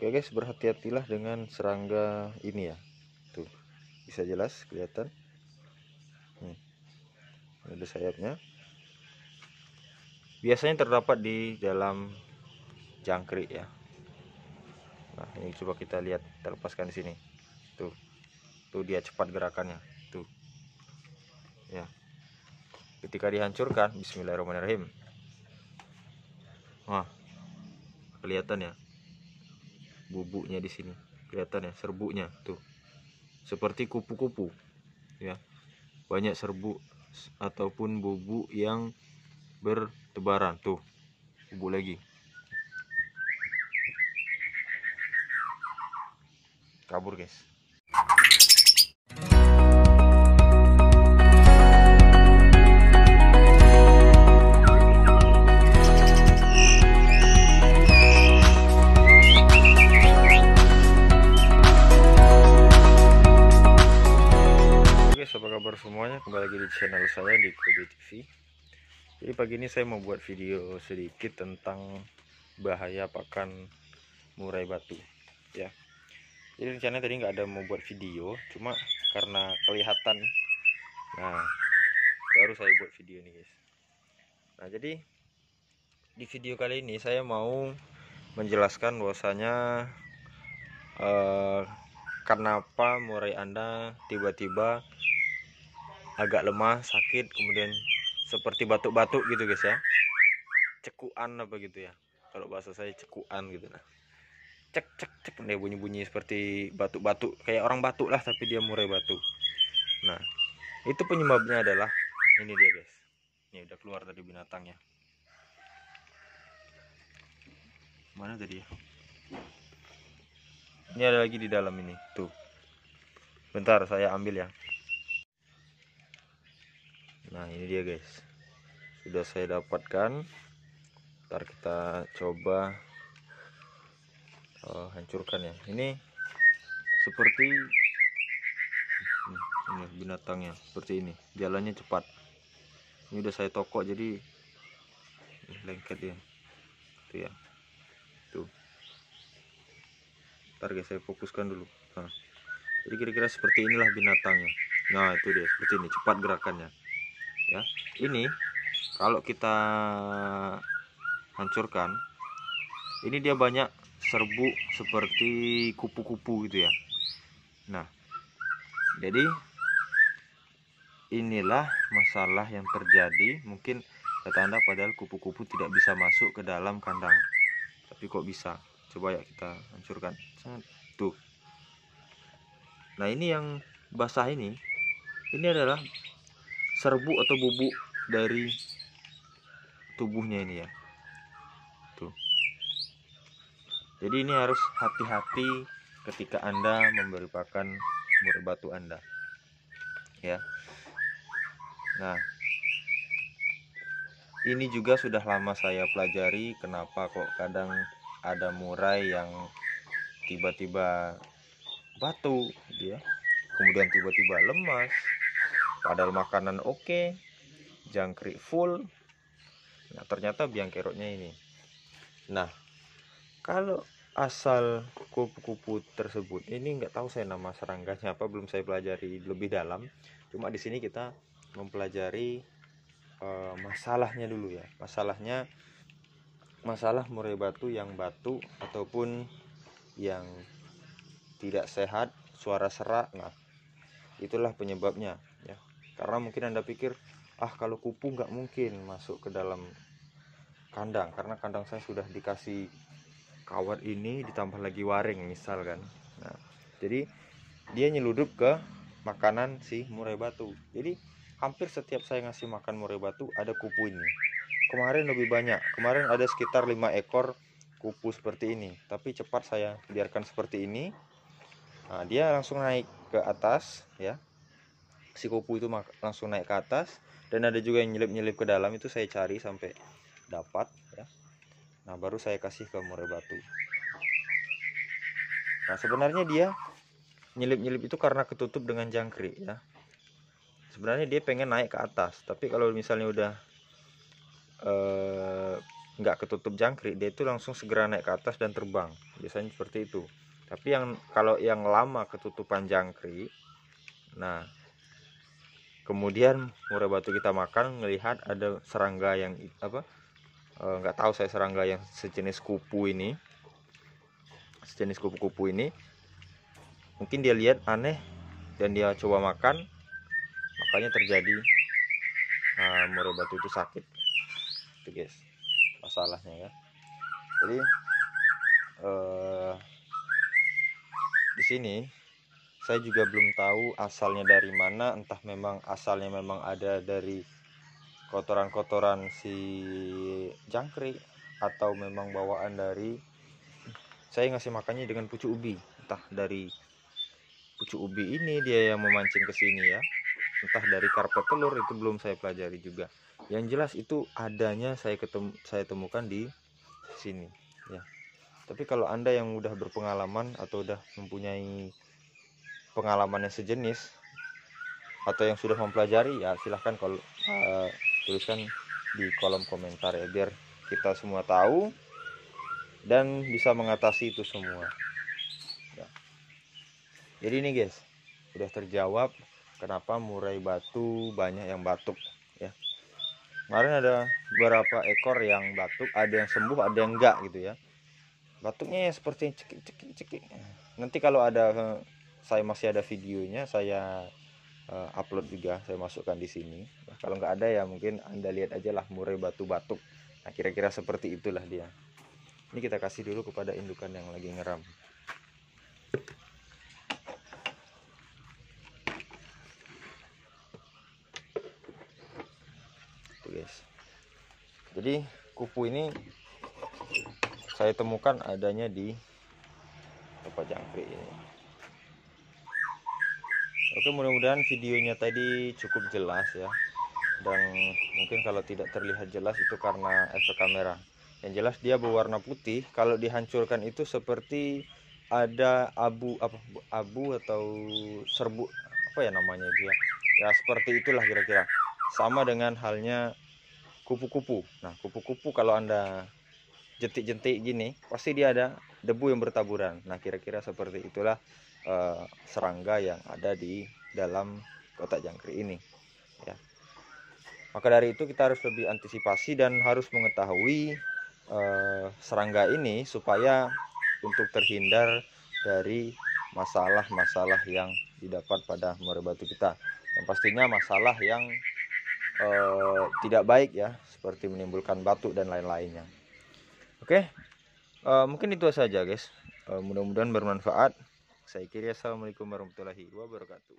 Oke guys, berhati-hatilah dengan serangga ini ya. Tuh, bisa jelas kelihatan. Ada sayapnya. Biasanya terdapat di dalam jangkrik ya. Nah, ini coba kita lihat, kita lepaskan di sini. Tuh. Tuh dia cepat gerakannya. Tuh. Ya. Ketika dihancurkan, bismillahirrahmanirrahim. Wah. Kelihatan ya. Bubuknya di sini. Kelihatan ya, serbuknya tuh. Seperti kupu-kupu. Ya. Banyak serbuk ataupun bubuk yang bertebaran. Tuh. Bubuk lagi. Kabur guys. Apa kabar semuanya, kembali lagi di channel saya di Kobe TV. Jadi pagi ini saya mau buat video sedikit tentang bahaya pakan murai batu ya. Jadi rencananya tadi nggak ada mau buat video, cuma karena kelihatan, nah baru saya buat video ini guys. Nah jadi di video kali ini saya mau menjelaskan bahwasanya kenapa murai Anda tiba-tiba agak lemah, sakit, kemudian seperti batuk-batuk gitu guys ya. Cekuan apa gitu ya, kalau bahasa saya cekuan gitu. Nah, cek cek cek dia bunyi-bunyi seperti batuk-batuk, kayak orang batuk lah tapi dia murai batu. Nah, itu penyebabnya adalah ini dia guys. Ini udah keluar tadi binatangnya. Mana tadi ya? Ini ada lagi di dalam ini tuh. Bentar saya ambil ya. Nah, ini dia guys. Sudah saya dapatkan. Ntar kita coba hancurkan ya. Ini seperti ini binatangnya seperti ini, jalannya cepat. Ini udah saya tokok jadi lengket ya. Tuh ya. Tuh. Ntar guys saya fokuskan dulu. Nah, jadi kira-kira seperti inilah binatangnya. Nah, itu dia seperti ini, cepat gerakannya. Ya. Ini kalau kita hancurkan, ini dia banyak serbuk seperti kupu-kupu gitu ya. Nah, jadi inilah masalah yang terjadi. Mungkin kata Anda padahal kupu-kupu tidak bisa masuk ke dalam kandang, tapi kok bisa? Coba ya kita hancurkan. Tuh. Nah, ini yang basah ini adalah serbuk atau bubuk dari tubuhnya ini ya. Tuh. Jadi ini harus hati-hati ketika Anda memberi pakan murai batu Anda. Ya. Nah, ini juga sudah lama saya pelajari kenapa kok kadang ada murai yang tiba-tiba batuk ya. Kemudian tiba-tiba lemas. Padahal makanan oke, jangkrik full. Nah, ternyata biang keroknya ini. Nah, kalau asal kupu-kupu tersebut ini nggak tahu saya nama serangganya apa, belum saya pelajari lebih dalam. Cuma di sini kita mempelajari masalahnya dulu ya. Masalah murai batu yang batuk ataupun yang tidak sehat, suara serak. Nah, itulah penyebabnya ya. Karena mungkin Anda pikir, kalau kupu nggak mungkin masuk ke dalam kandang, karena kandang saya sudah dikasih kawat ini ditambah lagi waring misalkan. Nah, jadi dia nyeludup ke makanan si murai batu. Jadi hampir setiap saya ngasih makan murai batu ada kupu ini. Kemarin lebih banyak. Kemarin ada sekitar 5 ekor kupu seperti ini. Tapi cepat saya biarkan seperti ini. Nah, dia langsung naik ke atas ya. Si kupu itu langsung naik ke atas, dan ada juga yang nyelip-nyelip ke dalam, itu saya cari sampai dapat ya. Nah, baru saya kasih ke murai batu. Nah, sebenarnya dia nyelip-nyelip itu karena ketutup dengan jangkrik ya. Sebenarnya dia pengen naik ke atas, tapi kalau misalnya udah nggak ketutup jangkrik, dia itu langsung segera naik ke atas dan terbang, biasanya seperti itu. Tapi kalau yang lama ketutupan jangkrik, nah kemudian murai batu kita makan, melihat ada serangga yang nggak tahu saya, serangga yang sejenis kupu-kupu ini, mungkin dia lihat aneh dan dia coba makan, makanya terjadi murai batu itu sakit. Itu guys masalahnya ya. Jadi di sini saya juga belum tahu asalnya dari mana, entah memang asalnya memang ada dari kotoran-kotoran si jangkrik, atau memang bawaan dari saya ngasih makannya dengan pucuk ubi, entah dari pucuk ubi ini dia yang memancing ke sini ya, entah dari karpet telur, itu belum saya pelajari juga. Yang jelas itu adanya saya temukan di sini ya. Tapi kalau Anda yang udah berpengalaman atau udah mempunyai pengalaman yang sejenis atau yang sudah mempelajari, ya silahkan tuliskan di kolom komentar ya, biar kita semua tahu dan bisa mengatasi itu semua ya. Jadi ini guys, udah terjawab kenapa murai batu banyak yang batuk ya. Kemarin ada beberapa ekor yang batuk, ada yang sembuh, ada yang enggak gitu ya. Batuknya seperti cekik. Nanti kalau ada, saya masih ada videonya, saya upload juga, saya masukkan di sini. Nah, kalau nggak ada ya mungkin Anda lihat aja lah murai batu batuk. Nah kira-kira seperti itulah dia. Ini kita kasih dulu kepada indukan yang lagi ngeram. Tuh guys. Jadi kupu ini saya temukan adanya di tempat jangkrik ini. Oke, mudah-mudahan videonya tadi cukup jelas ya. Dan mungkin kalau tidak terlihat jelas itu karena efek kamera. Yang jelas dia berwarna putih. Kalau dihancurkan itu seperti ada abu atau serbuk, apa ya namanya itu ya. Ya seperti itulah kira-kira. Sama dengan halnya kupu-kupu. Nah, kupu-kupu kalau Anda jentik-jentik gini, pasti dia ada debu yang bertaburan. Nah, kira-kira seperti itulah serangga yang ada di dalam kotak jangkrik ini ya. Maka dari itu kita harus lebih antisipasi dan harus mengetahui serangga ini supaya untuk terhindar dari masalah-masalah yang didapat pada murai batu kita. Yang pastinya masalah yang tidak baik ya, seperti menimbulkan batuk dan lain-lainnya. Oke, mungkin itu saja guys. Mudah-mudahan bermanfaat. Saya kira assalamualaikum warahmatullahi wabarakatuh.